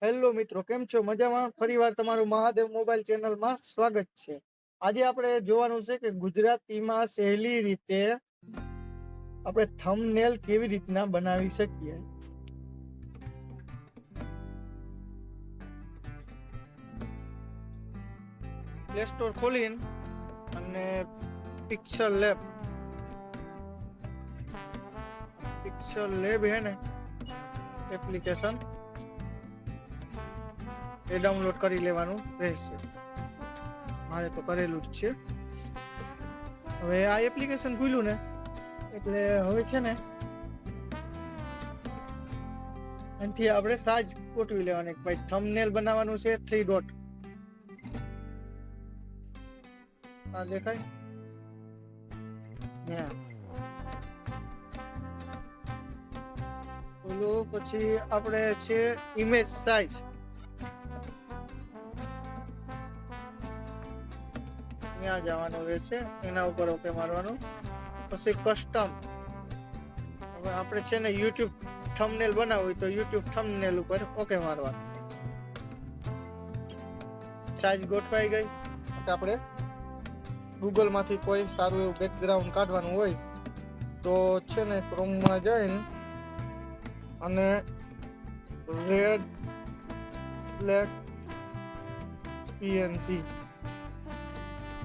Hello મિત્રો, કેમ છો? મજામાં? ફરીવાર તમારું મહાદેવ મોબાઈલ ચેનલમાં સ્વાગત છે. આજે આપણે જોવાનું છે કે ગુજરાતીમાં સહેલી રીતે આપણે થંબનેલ કેવી રીતના બનાવી શકીએ. પ્લે સ્ટોર ખોલીને અને પિક્સલ લેબ હે ને એપ્લિકેશન એ ડાઉનલોડ કરી લેવાનું રહેશે. મારે તો કરેલું જ છે. હવે આ એપ્લિકેશન ખુલ્યું ને એટલે હવે છે ને એનાથી આપણે સાઈઝ ગોઠવી લેવાની. ભાઈ થંબનેલ બનાવવાનું છે 3 ડોટ આ દેખાય ઓલું. પછી આપણે છે ઇમેજ સાઈઝ, ત્યાં જવાનું રહેશે, એના ઉપર ઓકે મારવાનું. પછી કસ્ટમ, હવે આપણે છે ને યુટ્યુબ થંબનેલ બનાવવું હોય તો યુટ્યુબ થંબનેલ ઉપર ઓકે મારવાનું. સાઈઝ ગોઠવાઈ ગઈ. આપણે ગૂગલમાંથી કોઈ સારું એવું બેકગ્રાઉન્ડ કાઢવાનું હોય તો છે ને ક્રોમમાં જઈને અને રેડ બ્લેક પીએનજી,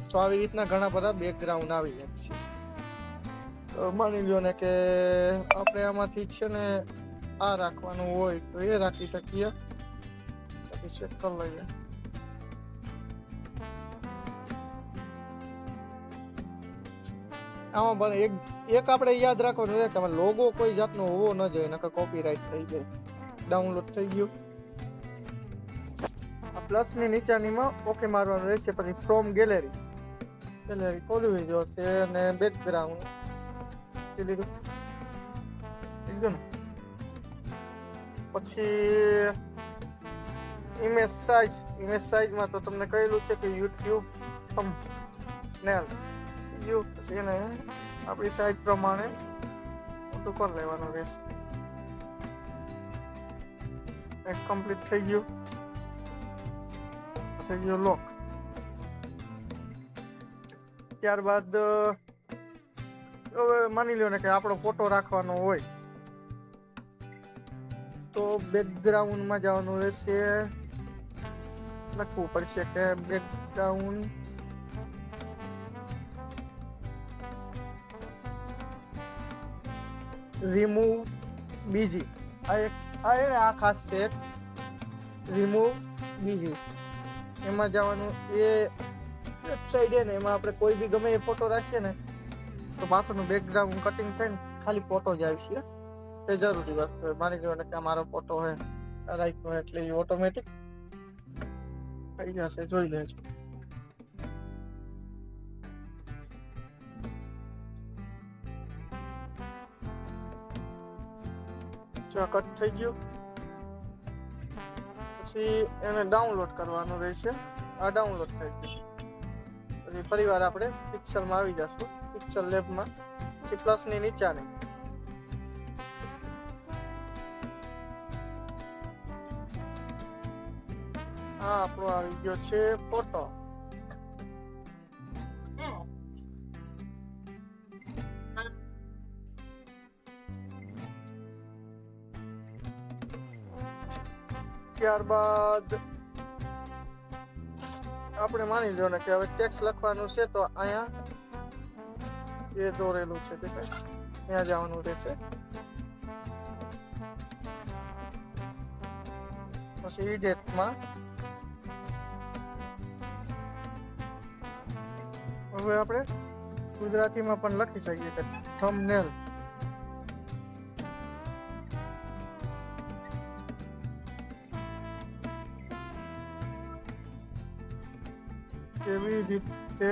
તો આવી રીતના ઘણા બધા બેકગ્રાઉન્ડ આવી જાય છે. તો માની લો ને કે આપણે આમાંથી છે ને આ રાખવાનું હોય તો એ રાખી શકીએ. પછી સેટ કરી લઈએ. આમાં પણ એક આપણે યાદ રાખવાનું રહે કે લોગો કોઈ જાતનો હોવો ન જોઈએ, નકર કોપીરાઈટ થઈ જાય. ડાઉનલોડ થઈ ગયું. આ પ્લસની નીચાનીમાં ઓકે મારવાનું રહેશે. પછી ફ્રોમ ગેલેરી ખોલવી જો છે અને બેકગ્રાઉન્ડ પછી ઇમેજ સાઈઝમાં તો તમને કહેલું છે કે યુટ્યુબ થંબનેલ. પછી એને આપણી સાઈઝ પ્રમાણે મોટું કરી લેવાનું રહેશે. કમ્પ્લીટ થઈ ગયું લોક. ત્યારબાદ હવે માની લો ને કે આપણો ફોટો રાખવાનો હોય તો બેકગ્રાઉન્ડમાં જવાનું રહેશે. લખવું પડશે કે બેકગ્રાઉન્ડ રિમૂવ બીજી. આ ખાસ છે રિમૂવ બીજી. એમાં જવાનું. એ વેબસાઇટ ને એમાં આપણે કોઈ બી ગમે એ ફોટો રાખીએ ને તો પાછળનું બેકગ્રાઉન્ડ કટિંગ થઈને ખાલી ફોટો જ આવશે. એ જરૂરી વસ્તુ હોય. માની લો ને કે મારો ફોટો હોય રાખ્યો હોય એટલે એ ઓટોમેટિક થઈ જશે. જોઈ લેજો. કટ થઈ ગયું. પછી એને ડાઉનલોડ કરવાનું રહેશે. આ ડાઉનલોડ થઈ ગયું. પછી ફરીવાર આપણે પિક્સલમાં આવી જશું, પિક્સલ લેબમાં. પછી પ્લસની નીચાને આ આપણો આવી ગયો છે ફોટો. ત્યારબાદ આપણે માની લો ને કે હવે ટેક્સ્ટ લખવાનું છે તો અહીંયા એ દોરેલું છે ત્યાં જવાનું રહેશે. પછી ડેટમાં હવે આપણે ગુજરાતીમાં પણ લખી શકીએ કે થંબનેલ. કેવી રીતે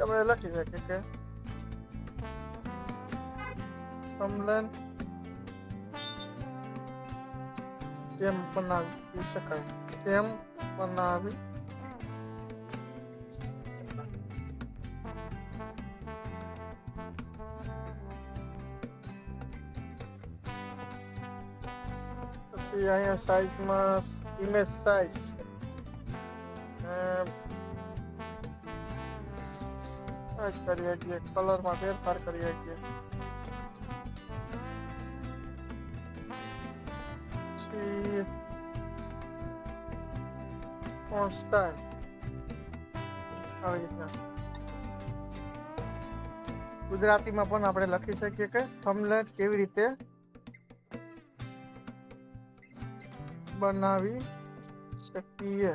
આપણે લખી શકીએ કે થંબનેલ કેમ બનાવી શકાય, કેમ બનાવી પછી અહીંયા સાઈઝમાં ઇમેજ સાઈઝ કરી શકીએ, કલરમાં ફેરફાર કરી શકીએ. પછી ફોન્ટ સ્ટાઇલ આવી રીતના ગુજરાતીમાં પણ આપણે લખી શકીએ કે થંબનેલ કેવી રીતે બનાવી શકીએ.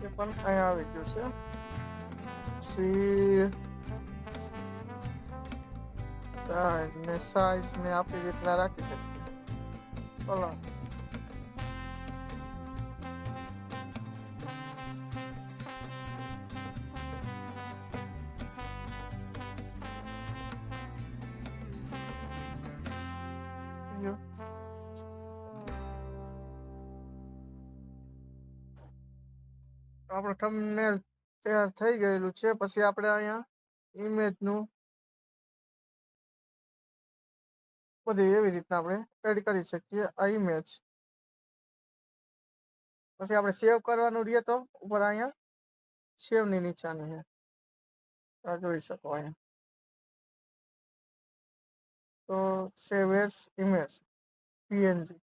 એ પણ અહીંયા આવી ગયું છે. ને સાઈઝ ને આપણી રીતના રાખી શકીએ. ચલો આપણું થંબનેલ તૈયાર થઈ ગયેલું છે. પછી આપણે અહીંયા ઇમેજનું બધી એવી રીતના આપણે એડ કરી શકીએ આ ઇમેજ. પછી આપણે સેવ કરવાનું રહીએ તો ઉપર અહીંયા સેવની નીચાની છે, આ જોઈ શકો અહીંયા. તો સેવ એઝ ઇમેજ પીએનજી